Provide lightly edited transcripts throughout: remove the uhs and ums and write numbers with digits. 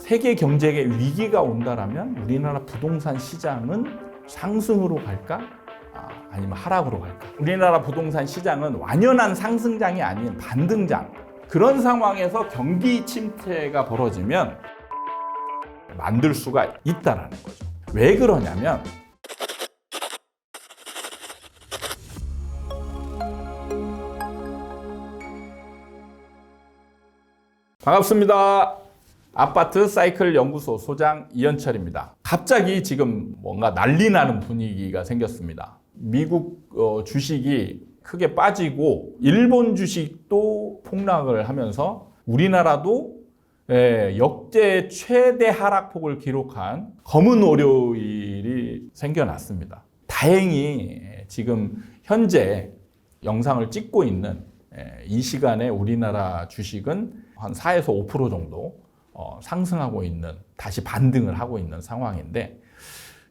세계 경제에 위기가 온다라면 우리나라 부동산 시장은 상승으로 갈까? 아니면 하락으로 갈까? 우리나라 부동산 시장은 완연한 상승장이 아닌 반등장. 그런 상황에서 경기 침체가 벌어지면 만들 수가 있다라는 거죠. 왜 그러냐면 반갑습니다. 아파트 사이클 연구소 소장 이현철입니다. 갑자기 지금 뭔가 난리 나는 분위기가 생겼습니다. 미국 주식이 크게 빠지고 일본 주식도 폭락을 하면서 우리나라도 역대 최대 하락폭을 기록한 검은 월요일이 생겨났습니다. 다행히 지금 현재 영상을 찍고 있는 이 시간에 우리나라 주식은 한 4에서 5% 정도 상승하고 있는, 다시 반등을 하고 있는 상황인데,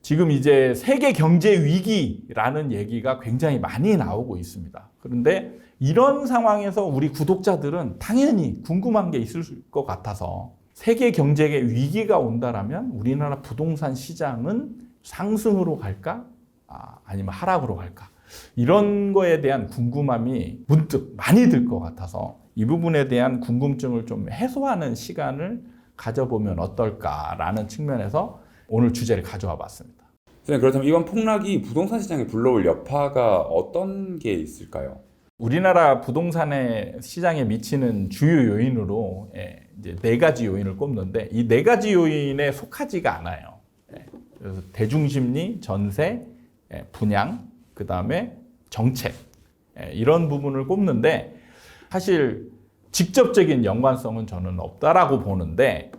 지금 이제 세계 경제 위기라는 얘기가 굉장히 많이 나오고 있습니다. 그런데 이런 상황에서 우리 구독자들은 당연히 궁금한 게 있을 것 같아서, 세계 경제에 위기가 온다라면 우리나라 부동산 시장은 상승으로 갈까? 아니면 하락으로 갈까? 이런 거에 대한 궁금함이 문득 많이 들 것 같아서 이 부분에 대한 궁금증을 좀 해소하는 시간을 가져보면 어떨까라는 측면에서 오늘 주제를 가져와 봤습니다. 선생님, 그렇다면 이번 폭락이 부동산 시장에 불러올 여파가 어떤 게 있을까요? 우리나라 부동산의 시장에 미치는 주요 요인으로 이제 4가지 요인을 꼽는데, 이 4가지 요인에 속하지가 않아요. 그래서 대중심리, 전세, 분양, 그 다음에 정책, 이런 부분을 꼽는데, 사실 직접적인 연관성은 저는 없다라고 보는데,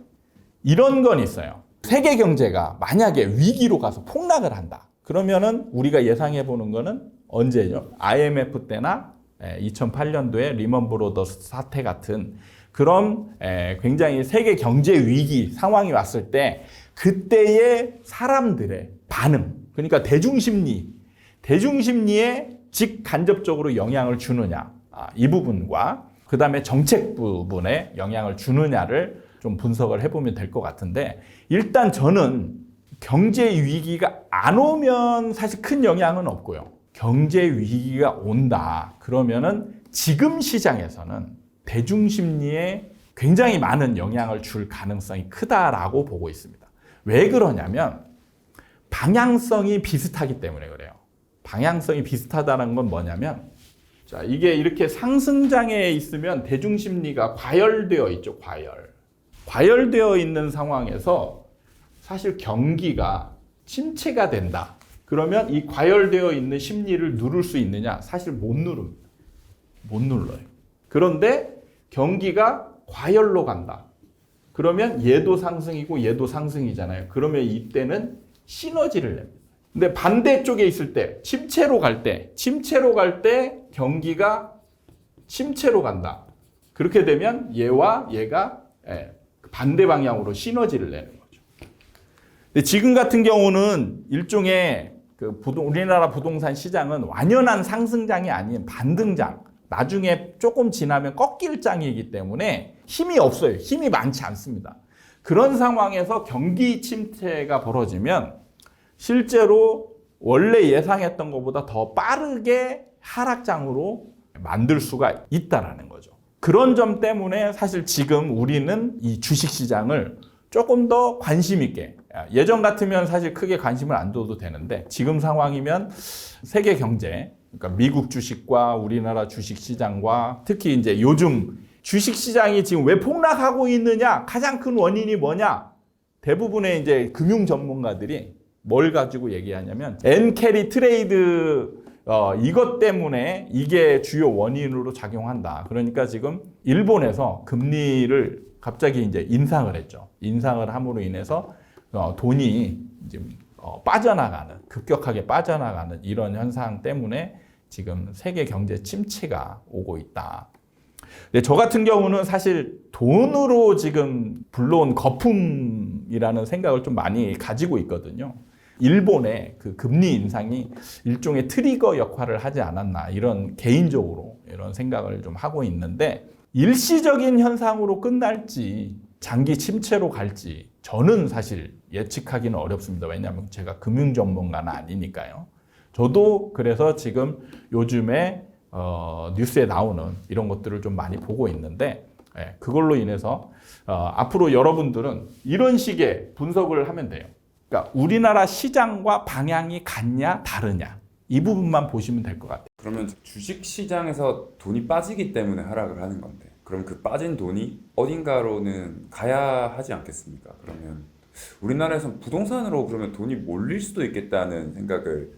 이런 건 있어요. 세계 경제가 만약에 위기로 가서 폭락을 한다. 그러면은 우리가 예상해 보는 거는 언제죠? IMF 때나 2008년도에 리먼 브로더스 사태 같은 그런 굉장히 세계 경제 위기 상황이 왔을 때 그때의 사람들의 반응, 그러니까 대중심리에 직간접적으로 영향을 주느냐, 이 부분과 그 다음에 정책 부분에 영향을 주느냐를 좀 분석을 해보면 될 것 같은데, 일단 저는 경제 위기가 안 오면 사실 큰 영향은 없고요. 경제 위기가 온다 그러면은 지금 시장에서는 대중심리에 굉장히 많은 영향을 줄 가능성이 크다라고 보고 있습니다. 왜 그러냐면 방향성이 비슷하기 때문에 그래요. 방향성이 비슷하다는 건 뭐냐면, 자, 이게 이렇게 상승장에 있으면 대중심리가 과열되어 있죠. 과열되어 있는 상황에서 사실 경기가 침체가 된다. 그러면 이 과열되어 있는 심리를 누를 수 있느냐? 사실 못 누릅니다. 못 눌러요. 그런데 경기가 과열로 간다. 그러면 얘도 상승이고 얘도 상승이잖아요. 그러면 이때는 시너지를 냅니다. 근데 반대쪽에 있을 때, 침체로 갈 때 경기가 침체로 간다. 그렇게 되면 얘와 얘가 반대 방향으로 시너지를 내는 거죠. 근데 지금 같은 경우는 일종의 우리나라 부동산 시장은 완연한 상승장이 아닌 반등장, 나중에 조금 지나면 꺾일 장이기 때문에 힘이 없어요. 힘이 많지 않습니다. 그런 상황에서 경기 침체가 벌어지면 실제로 원래 예상했던 것보다 더 빠르게 하락장으로 만들 수가 있다는 거죠. 그런 점 때문에 사실 지금 우리는 이 주식시장을 조금 더 관심 있게, 예전 같으면 사실 크게 관심을 안 둬도 되는데 지금 상황이면 세계 경제, 그러니까 미국 주식과 우리나라 주식시장과 특히 이제 요즘 주식시장이 지금 왜 폭락하고 있느냐, 가장 큰 원인이 뭐냐, 대부분의 이제 금융 전문가들이 뭘 가지고 얘기하냐면 엔캐리 트레이드, 이것 때문에 이게 주요 원인으로 작용한다. 그러니까 지금 일본에서 금리를 갑자기 이제 인상을 했죠. 인상을 함으로 인해서 돈이 지금 급격하게 빠져나가는 이런 현상 때문에 지금 세계 경제 침체가 오고 있다. 근데 저 같은 경우는 사실 돈으로 지금 불러온 거품이라는 생각을 좀 많이 가지고 있거든요. 일본의 그 금리 인상이 일종의 트리거 역할을 하지 않았나, 이런 개인적으로 이런 생각을 좀 하고 있는데, 일시적인 현상으로 끝날지 장기 침체로 갈지 저는 사실 예측하기는 어렵습니다. 왜냐하면 제가 금융 전문가는 아니니까요. 저도 그래서 지금 요즘에 뉴스에 나오는 이런 것들을 좀 많이 보고 있는데 그걸로 인해서 앞으로 여러분들은 이런 식의 분석을 하면 돼요. 그러니까 우리나라 시장과 방향이 같냐 다르냐 이 부분만 보시면 될 것 같아요. 그러면 주식 시장에서 돈이 빠지기 때문에 하락을 하는 건데 그럼 그 빠진 돈이 어딘가로는 가야 하지 않겠습니까? 그러면 우리나라에서 부동산으로 그러면 돈이 몰릴 수도 있겠다는 생각을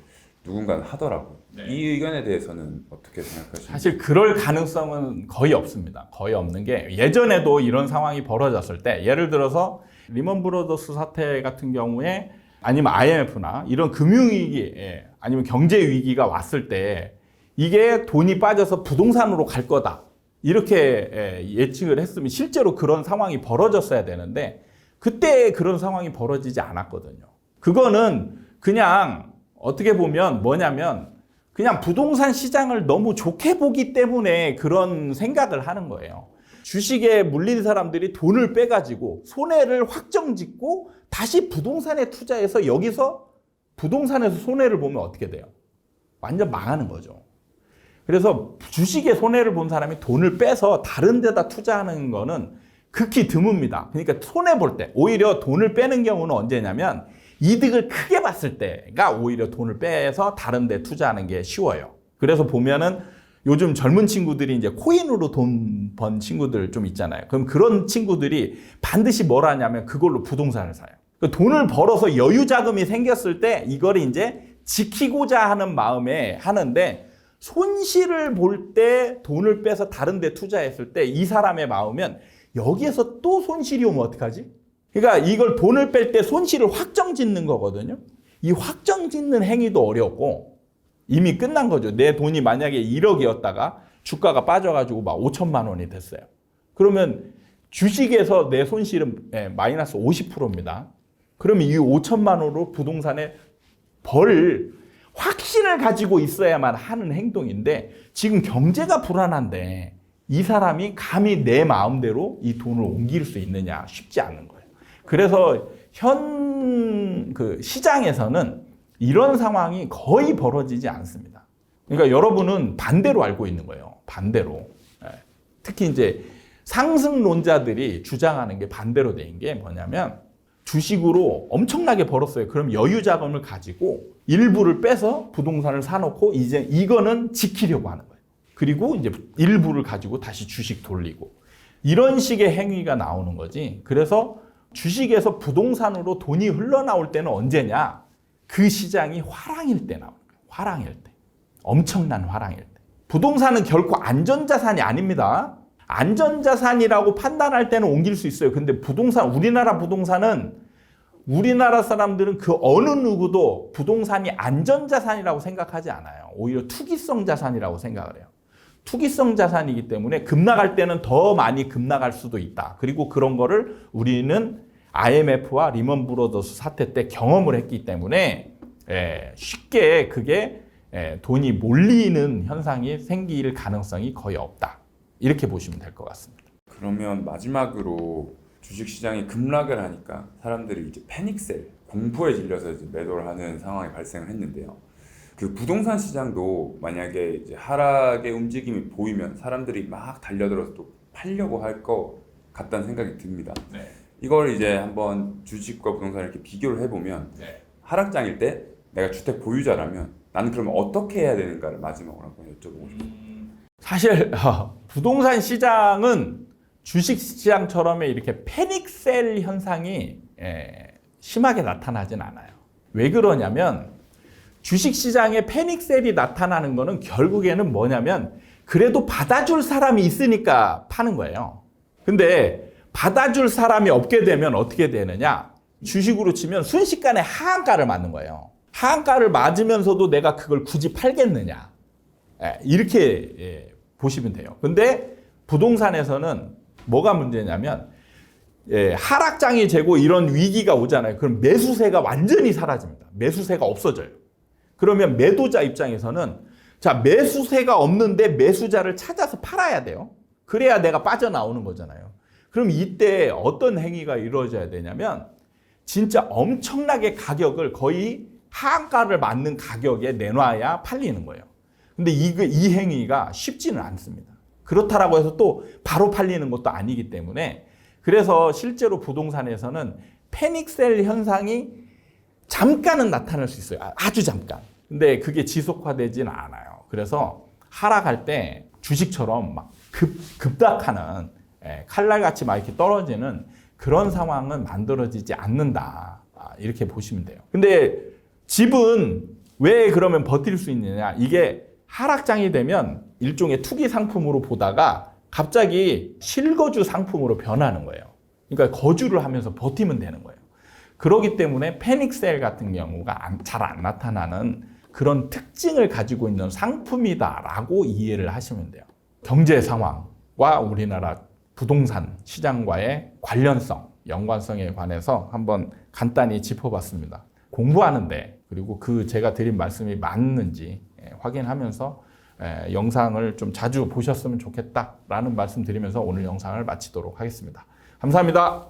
누군가는 하더라고요. 네. 이 의견에 대해서는 어떻게 생각하십니까? 사실 그럴 가능성은 거의 없습니다. 거의 없는 게 예전에도 이런 상황이 벌어졌을 때 예를 들어서 리먼 브러더스 사태 같은 경우에 아니면 IMF나 이런 금융위기 아니면 경제위기가 왔을 때 이게 돈이 빠져서 부동산으로 갈 거다. 이렇게 예측을 했으면 실제로 그런 상황이 벌어졌어야 되는데 그때 그런 상황이 벌어지지 않았거든요. 그거는 그냥 어떻게 보면 뭐냐면 그냥 부동산 시장을 너무 좋게 보기 때문에 그런 생각을 하는 거예요. 주식에 물린 사람들이 돈을 빼가지고 손해를 확정짓고 다시 부동산에 투자해서 여기서 부동산에서 손해를 보면 어떻게 돼요? 완전 망하는 거죠. 그래서 주식에 손해를 본 사람이 돈을 빼서 다른 데다 투자하는 거는 극히 드뭅니다. 그러니까 손해 볼 때 오히려 돈을 빼는 경우는 언제냐면 이득을 크게 봤을 때가 오히려 돈을 빼서 다른 데 투자하는 게 쉬워요. 그래서 보면은 요즘 젊은 친구들이 이제 코인으로 돈 번 친구들 좀 있잖아요. 그럼 그런 친구들이 반드시 뭘 하냐면 그걸로 부동산을 사요. 돈을 벌어서 여유 자금이 생겼을 때 이걸 이제 지키고자 하는 마음에 하는데 손실을 볼 때 돈을 빼서 다른 데 투자했을 때 이 사람의 마음은 여기에서 또 손실이 오면 어떡하지? 그러니까 이걸 돈을 뺄 때 손실을 확정 짓는 거거든요. 이 확정 짓는 행위도 어렵고 이미 끝난 거죠. 내 돈이 만약에 1억이었다가 주가가 빠져가지고 막 5천만 원이 됐어요. 그러면 주식에서 내 손실은 마이너스 50%입니다. 그러면 이 5천만 원으로 부동산에 벌 확신을 가지고 있어야만 하는 행동인데 지금 경제가 불안한데 이 사람이 감히 내 마음대로 이 돈을 옮길 수 있느냐 쉽지 않은 거예요. 그래서 현 시장에서는 이런 상황이 거의 벌어지지 않습니다. 그러니까 여러분은 반대로 알고 있는 거예요. 반대로. 특히 이제 상승론자들이 주장하는 게 반대로 된 게 뭐냐면 주식으로 엄청나게 벌었어요. 그럼 여유 자금을 가지고 일부를 빼서 부동산을 사놓고 이제 이거는 지키려고 하는 거예요. 그리고 이제 일부를 가지고 다시 주식 돌리고 이런 식의 행위가 나오는 거지. 그래서 주식에서 부동산으로 돈이 흘러나올 때는 언제냐? 그 시장이 화랑일 때 나오는 거예요. 화랑일 때. 엄청난 화랑일 때. 부동산은 결코 안전자산이 아닙니다. 안전자산이라고 판단할 때는 옮길 수 있어요. 근데 우리나라 부동산은 우리나라 사람들은 그 어느 누구도 부동산이 안전자산이라고 생각하지 않아요. 오히려 투기성 자산이라고 생각을 해요. 투기성 자산이기 때문에 급락할 때는 더 많이 급락할 수도 있다. 그리고 그런 거를 우리는 IMF와 리먼 브러더스 사태 때 경험을 했기 때문에 쉽게 그게 돈이 몰리는 현상이 생길 가능성이 거의 없다. 이렇게 보시면 될 것 같습니다. 그러면 마지막으로 주식시장이 급락을 하니까 사람들이 이제 패닉셀, 공포에 질려서 이제 매도를 하는 상황이 발생을 했는데요. 그 부동산 시장도 만약에 이제 하락의 움직임이 보이면 사람들이 막 달려들어서 또 팔려고 할 것 같다는 생각이 듭니다. 네. 이걸 이제 한번 주식과 부동산을 이렇게 비교를 해보면 하락장일 때 내가 주택 보유자라면 나는 그러면 어떻게 해야 되는가를 마지막으로 한번 여쭤보고 싶습니다. 사실 부동산 시장은 주식 시장처럼 이렇게 패닉셀 현상이 심하게 나타나진 않아요. 왜 그러냐면 주식 시장에 패닉셀이 나타나는 거는 결국에는 뭐냐면 그래도 받아줄 사람이 있으니까 파는 거예요. 근데 받아줄 사람이 없게 되면 어떻게 되느냐? 주식으로 치면 순식간에 하한가를 맞는 거예요. 하한가를 맞으면서도 내가 그걸 굳이 팔겠느냐? 이렇게 보시면 돼요. 근데 부동산에서는 뭐가 문제냐면 하락장이 되고 이런 위기가 오잖아요. 그럼 매수세가 완전히 사라집니다. 매수세가 없어져요. 그러면 매도자 입장에서는 자, 매수세가 없는데 매수자를 찾아서 팔아야 돼요. 그래야 내가 빠져나오는 거잖아요. 그럼 이때 어떤 행위가 이루어져야 되냐면 진짜 엄청나게 가격을 거의 하한가를 맞는 가격에 내놔야 팔리는 거예요. 근데 이 행위가 쉽지는 않습니다. 그렇다라고 해서 또 바로 팔리는 것도 아니기 때문에 그래서 실제로 부동산에서는 패닉셀 현상이 잠깐은 나타날 수 있어요. 아주 잠깐. 근데 그게 지속화되지는 않아요. 그래서 하락할 때 주식처럼 막 급락하는 칼날같이 막 이렇게 떨어지는 그런 상황은 만들어지지 않는다. 이렇게 보시면 돼요. 근데 집은 왜 그러면 버틸 수 있느냐? 이게 하락장이 되면 일종의 투기 상품으로 보다가 갑자기 실거주 상품으로 변하는 거예요. 그러니까 거주를 하면서 버티면 되는 거예요. 그렇기 때문에 패닉셀 같은 경우가 잘 안 나타나는 그런 특징을 가지고 있는 상품이다라고 이해를 하시면 돼요. 경제 상황과 우리나라 부동산 시장과의 관련성, 연관성에 관해서 한번 간단히 짚어봤습니다. 공부하는데 그리고 제가 드린 말씀이 맞는지 확인하면서 영상을 좀 자주 보셨으면 좋겠다라는 말씀 드리면서 오늘 영상을 마치도록 하겠습니다. 감사합니다.